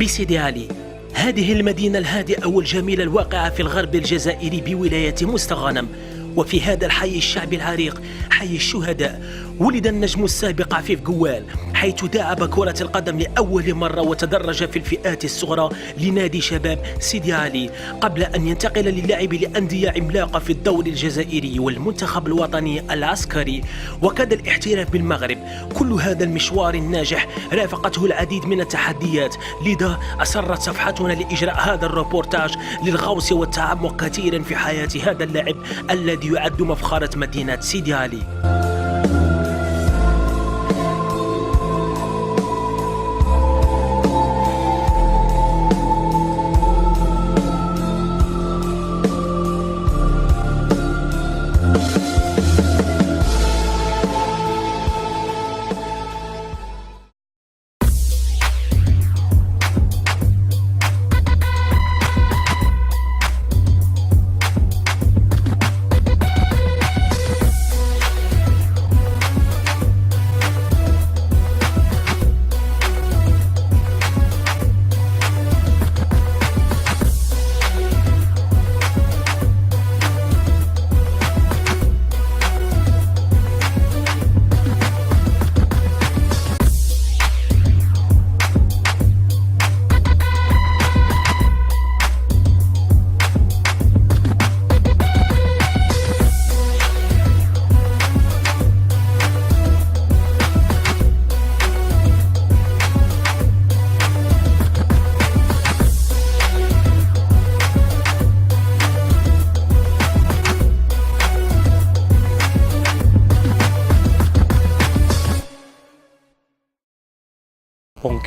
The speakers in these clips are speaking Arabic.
بسيدي علي. هذه المدينة الهادئة والجميلة الواقعة في الغرب الجزائري بولاية مستغانم. وفي هذا الحي الشعبي العريق حي الشهداء ولد النجم السابق عفيف قوال، حيث داعب كرة القدم لأول مرة وتدرج في الفئات الصغرى لنادي شباب سيدي علي، قبل أن ينتقل للعب لأندية عملاقة في الدوري الجزائري والمنتخب الوطني العسكري وكاد الاحتراف بالمغرب. كل هذا المشوار الناجح رافقته العديد من التحديات، لذا أسرت صفحتنا لإجراء هذا الروبورتاج للغوص والتعمق كثيرا في حياة هذا اللاعب الذي يعد مفخرة مدينة سيدي علي.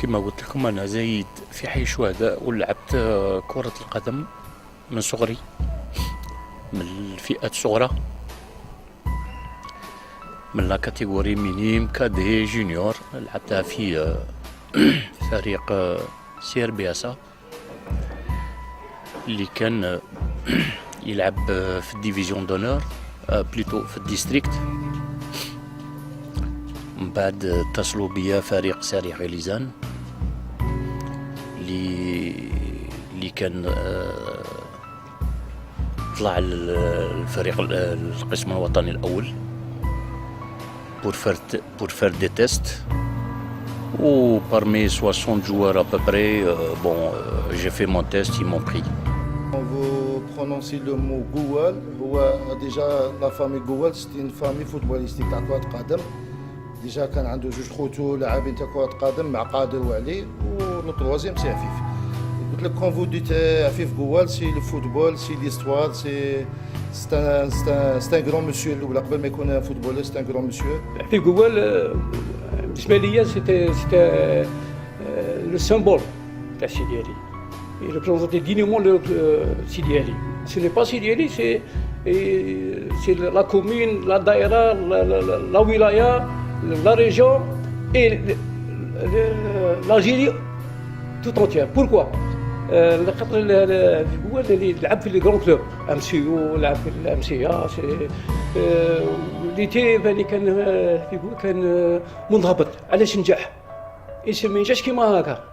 كما قلت لكم أنا زايد في حي الشهداء ولعبت كرة القدم من صغري، من الفئات الصغرى، من لا كاتيجوري مينيم كادي جونيور. لعبتها في فريق سي ار بي اس اللي كان يلعب في الديفيزيون دونور بلوتو في الديستريكت. من بعد اتصلوا بيا فريق سريع غليزان اللي كان طلع الفريق القسم الوطني الاول pour faire des tests ou parmi 60 joueurs à peu près j'ai fait mon test, ils m'ont pris. On vous prononce le mot Goual. Déjà la famille Goual c'est une famille footballistique تاع كرة قدم. ديجا كان عنده جوج خوتو لاعبين تاع كرة قدم مع قادر وعلي ولو تروازيام سي عفيف. قلت لك كون فو ديت عفيف قوال سي لو فوتبول سي ليستوار سي ان غران مسيو الاول قبل ما يكون فوتبولر سي ان غران مسيو. عفيف قوال بالنسبه ليا سيتي لو سيمبول تاع سيدي علي. Il représentait dignement le Sidi Ali. Ce n'est pas Sidi Ali, c'est la commune, la daïra, la wilaya, la région et l'Algérie tout entière. Pourquoi? خاطر هو اللي لعب في لي كرون كلوب ام سي او، لعب في الام سي ا، اللي تي كان منضبط. علاش نجح؟ ما ينجحش كيما هكا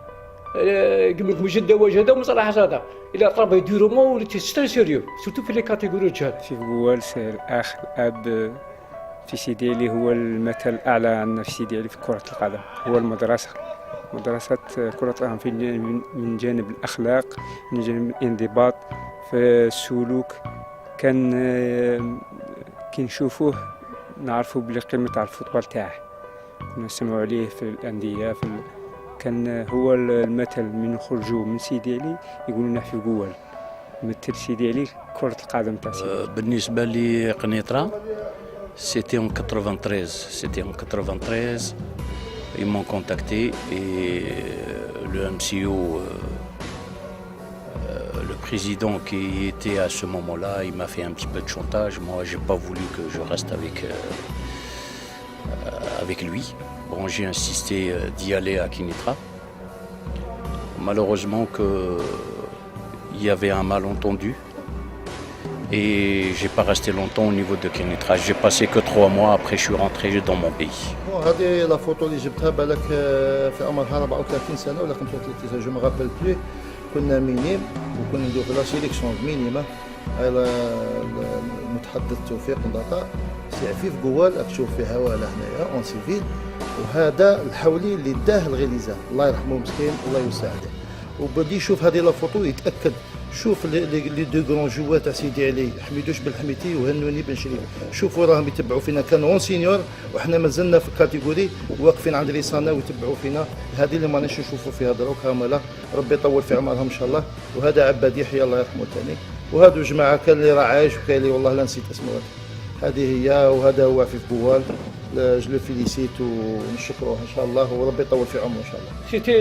كيما لكم جده وجده ومصالح هذا الى طلب يديروا وليت تستاهل سيريو سورتو في لي كاتيجوري جاد. في قوال سي الاخ الاب في سيدي علي، هو المثل الاعلى عندنا في سيدي علي في كره القدم. هو المدرسه، مدرسه كره القدم من جانب الاخلاق، من جانب الانضباط في السلوك. كان كي نشوفوه نعرفوا بلي قيمه تاع الفوتبال تاعه، كنا نسمعوا عليه في الانديه كان هو المثل. من يخرجوا من سيدي علي يقولوا لنا في قوال مثل سيدي علي كرة القدم تاع سيدي علي. بالنسبة لي قنيطرة c'était en 93 ils m'ont contacté et le MCO le président qui était à ce moment-là, il m'a fait un petit peu de chantage. Moi, j'ai pas voulu que je reste avec lui. Bon, j'ai insisté d'y aller à Kénitra. Malheureusement il y avait un malentendu et j'ai pas resté longtemps au niveau de Kénitra. J'ai passé que 3 mois, après je suis rentré dans mon pays. هذه لا فوتو اللي جبتها بالك في عمرها 34 سنه ولا 35 سنه جو ما رابيل بلو. كنا مينيم وكنا نديرو في لا سيليكسيون مينيما. المتحدث توفيق نضاطا سي عفيف قوال راك تشوف في هواء لهنايا اون سيفيل. وهذا الحولي اللي داه الغليزان الله يرحمه مسكين الله يساعده. وبدي يشوف هذه لا فوتو يتاكد. شوف لي دو غران جوار تاع سيدي علي حميدوش بالحميتي وهنوني بن شريف. شوفوا راهم يتبعوا فينا كانوا اون سينيور وحنا مازلنا في الكاتيجوري واقفين عند ريسانا ويتبعوا فينا. هذه اللي ماناش نشوفوا فيها دروك كامله. ربي يطول في عمرهم ان شاء الله. وهذا عباد يحيى الله يرحمه ثاني. وهذو جماعه كان اللي راه عايش وكاين اللي والله لا نسيت اسمه. هذه هي وهذا هو عفيف بوال. جو لو فيليسيت ونشكروه ان شاء الله وربي يطول في عمره ان شاء الله. سيتي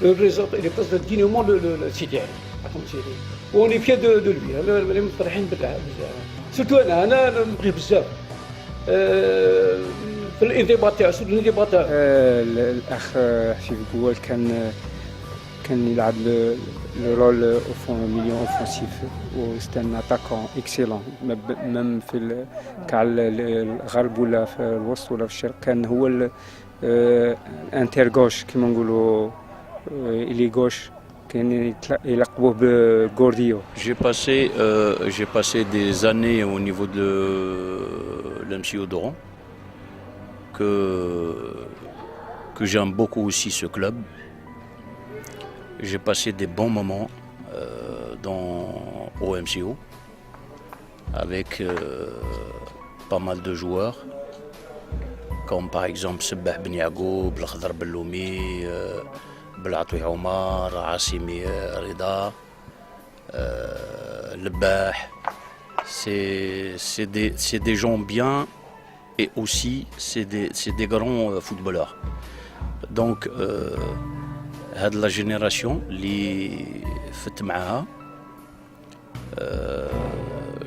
لو ريزولت اللي قصد الدينامو سيدي علي عفوا سيدي وني فيا دو لوي انا مفرحين بالله سورتو انا نبغيه بزاف في الانضباط تاعو سورتو الانضباط تاعو. الاخ عفيف بوال كان يلعب لو رول ميليون اوفونسيف و ان اتاكون اكسيلون ميم في كاع الغرب ولا في الوسط ولا في الشرق. كان هو انتر غوش كيما نقولوا إلي غوش كان يلقبوه بغورديو. J'ai passé des années au niveau de l'MCO d'Oran, que j'aime beaucoup aussi ce club. J'ai passé des bons moments au MCO avec pas mal de joueurs comme par exemple Sebah Ben Yagoub, Khadr Belloumi, Belatoui Omar, Assimi Rida, Lebah. C'est des gens bien et aussi c'est des grands footballeurs. Donc هاد لا جينيراسيون اللي فت معاها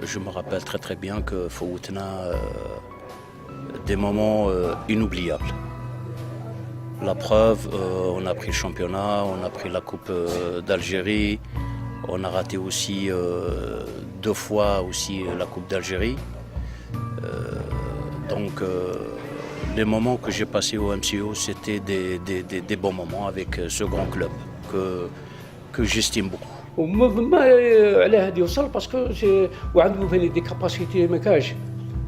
جو me rappelle très très bien que فوتنا des moments inoubliables. La preuve, on a pris le championnat, on a pris la coupe d'Algérie, on a raté aussi 2 fois aussi la coupe d'Algérie. Donc les moments que j'ai passés au MCO, c'était des bons moments avec ce grand club que j'estime beaucoup. وما على هذه وصل باسكو وعنده فين دي كاباسيتي ما كاش.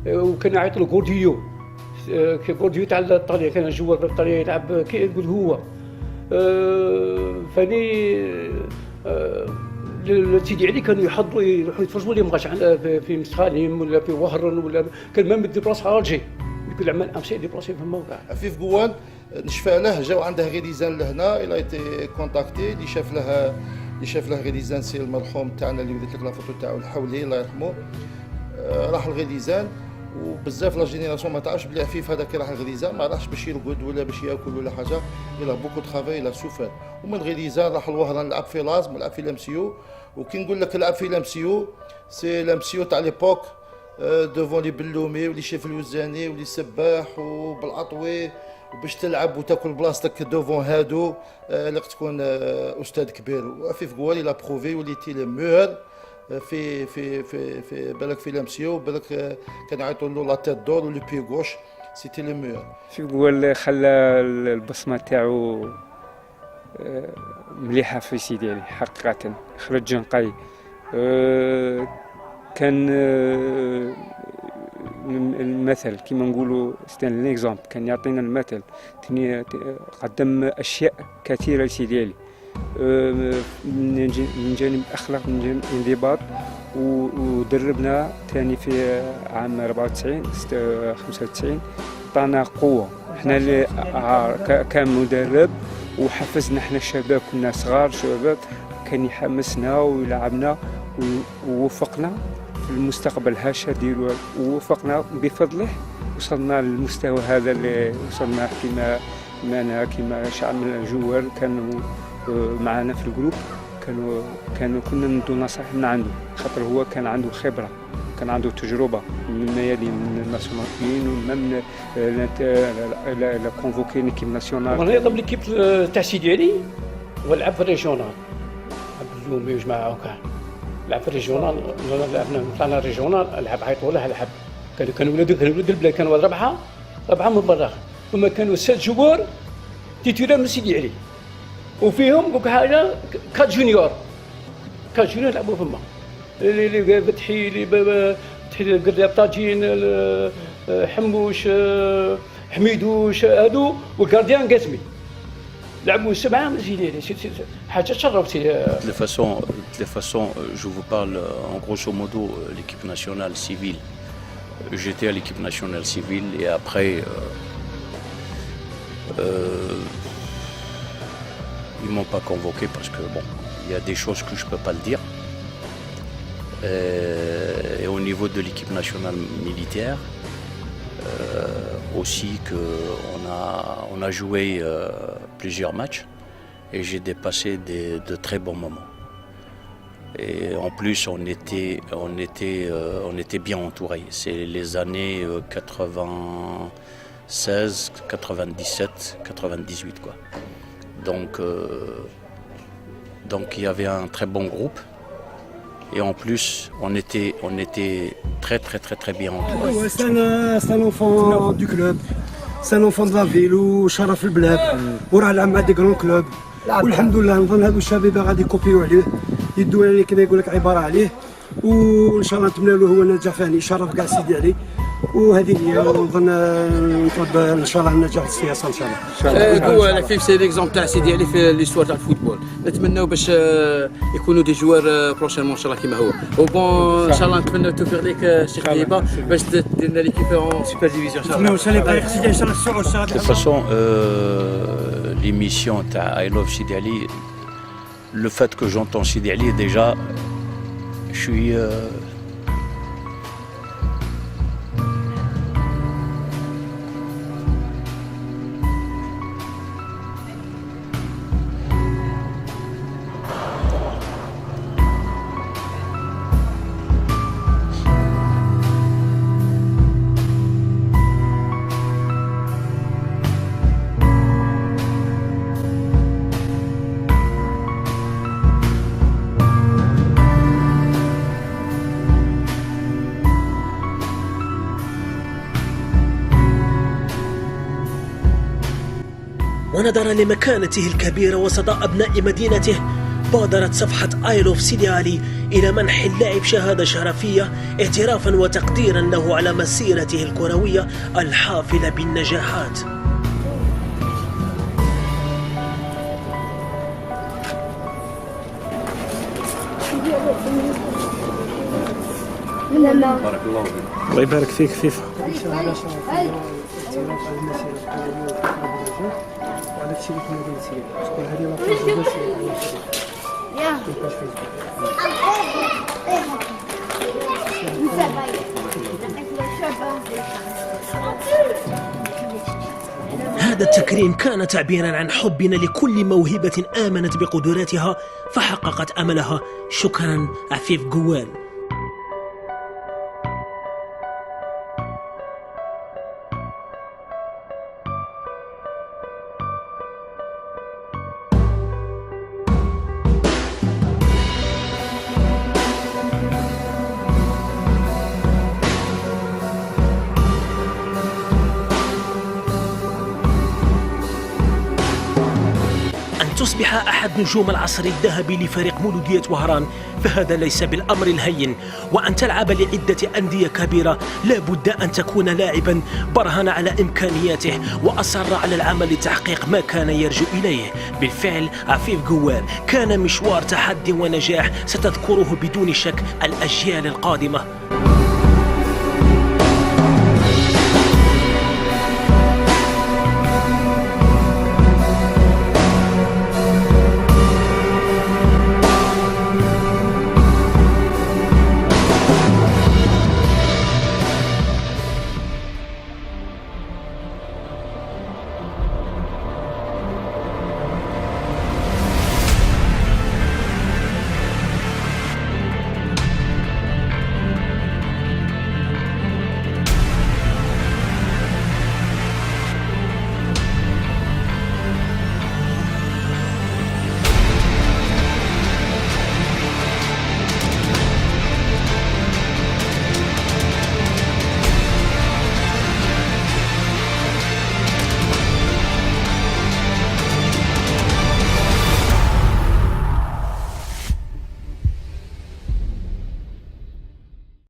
وكان يعيط له غورديو كي غورديو تاع ايطاليا كان جوار في ايطاليا يلعب كي يقول هو فاني سيدي علي كانوا يحضروا يروحوا يتفرجوا لهم غاش في مسخانهم ولا في وهران ولا كان ما مدي بلاصه الجي كل عمل امشي ديبلاسي في الموقع. عفيف قوال نشفى له جاو عنده غيليزان لهنا الى ايتي كونتاكتي اللي شاف له غيليزان سي المرحوم تاعنا اللي وريت لك لا فوتو تاعو الحولي الله يرحمه. راح الغيليزان وبزاف لا جينيراسيون ما تعرفش بلي عفيف هذا كي راح الغيليزان ما راحش باش يرقد ولا باش ياكل ولا حاجه. الى بوكو ترافاي الى سوفر. ومن الغيليزان راح الوهران لعب في لازم لعب في الامسيو. وكي نقول لك لعب في الامسيو سي الامسيو تاع ليبوك دوفون لي بلومي ولي شيف الوزاني ولي سباح وبالعطوي وباش تلعب وتاكل بلاصتك دوفون هادو لك تكون استاذ كبير. وعفيف قوالي لا بروفي وليتي لو ميور في بالك في لامسيو بالك كان يعيطوا له لا تيت دور ولو بي غوش سيتي لو ميور. في قوال خلى البصمه تاعو مليحه في سيدي علي حقيقه. خرج جنقاي كان المثل كما نقولوا ستان ليكزامبل كان يعطينا المثل. قدم اشياء كثيره لسيدي علي من جانب الاخلاق من جانب الانضباط. ودربنا ثاني في عام 94 95 عطانا قوه احنا اللي كان مدرب وحفزنا احنا الشباب كنا صغار شباب كان يحمسنا ويلعبنا ووفقنا في المستقبل هاشا ديالو ووفقنا بفضله وصلنا للمستوى هذا اللي وصلنا كما معنا كما شعب من الجوار كانوا معنا في الجروب كنا ندو نصائح من عنده خاطر هو كان عنده خبره كان عنده تجربه من الميادين من الناسيوناليين ومن لا كونفوكي ليكيب ناسيونال. انا يضرب ليكيب تاع سيدي علي ولعب في الريجيونال اليوم جماعه وكاع لعب في الريجيونال لعبنا طلعنا الريجيونال لعب عيطوا له لعب كانوا ولاد البلاد كانوا ولاد ربعه 4 من البراغ، وما كانوا 7 جوار تيتولار من سيدي علي، وفيهم دوك حاجه 4 جونيور لعبوا فما، اللي فتحي اللي فتحي القرطاجين حموش حميدوش هادو والكارديان قاسمي لعبوا 7 من سيدي علي، حاجه تشرف سي. De toutes les façons, je vous parle en grosso modo l'équipe nationale civile. J'étais à l'équipe nationale civile et après ils m'ont pas convoqué parce que bon, il y a des choses que je peux pas le dire. Et au niveau de l'équipe nationale militaire aussi on a joué plusieurs matchs et j'ai dépassé de très bons moments. Et en plus on était bien entourés. C'est les années 96, 97, 98 quoi. Donc il y avait un très bon groupe et en plus on était très bien entourés. C'est un enfant du club, c'est un enfant de la ville وشرف البلاد وراه لعب مع دي كرون كلوب والحمد لله. نظن هادو الشباب غادي يكوبيو عليه يدوا عليه كما يقول لك عباره عليه، وان شاء الله نتمنى له هو النجاح فاني يشرف كاع سيدي علي، وهذه هي. ونظن نطلب ان شاء الله النجاح السياسه ان شاء الله. هو العفيف سي ليكزومبل تاع سيدي علي في ليستوار تاع الفوتبول، نتمناو باش يكونوا دي جوار بروشينمون ان شاء الله كيما هو. وبون ان شاء الله نتمنى التوفيق ليك الشيخ ديبا باش دير لنا ليكيب اون سوبر ديفيزيون ان شاء الله. De toute façon, l'émission I Love Sidi Ali, le fait que j'entends Sidi Ali, déjà, je suis... ونظرا لمكانته الكبيرة وسط أبناء مدينته، بادرت صفحة I Love Sidi Ali إلى منح اللاعب شهادة شرفية اعترافا وتقديرا له على مسيرته الكروية الحافلة بالنجاحات. الله يبارك فيك فيفا. وعلى الشيء اللي كنا بنسير شكون هذه هذا التكريم كان تعبيرا عن حبنا لكل موهبة آمنت بقدراتها فحققت أملها. شكرا عفيف قوال. تصبح أحد نجوم العصر الذهبي لفريق مولودية وهران فهذا ليس بالأمر الهين، وأن تلعب لعدة أندية كبيرة لا بد أن تكون لاعبا برهن على إمكانياته وأصر على العمل لتحقيق ما كان يرجو إليه. بالفعل عفيف قوال كان مشوار تحدي ونجاح ستذكره بدون شك الأجيال القادمة.